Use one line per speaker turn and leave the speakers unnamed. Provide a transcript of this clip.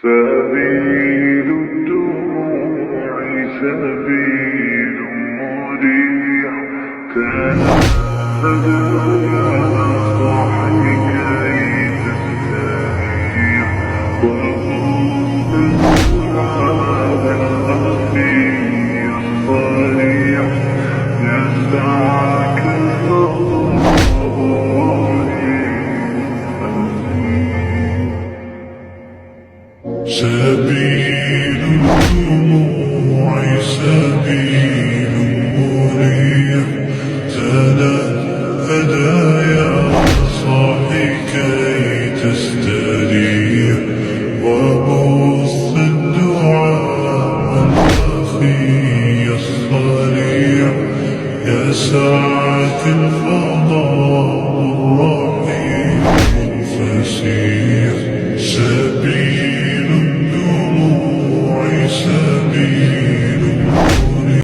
سبيل الدموع سبيل مريح، كان هدايا صاحي كي تستريح، وغص الدعاء الخفي الصريح يسعك الله. سبيل الدموع سبيل مريح، تنهدى يا صاحي كي تستريح، وبث الدعاء الخفي الصريح يسعك الفضل.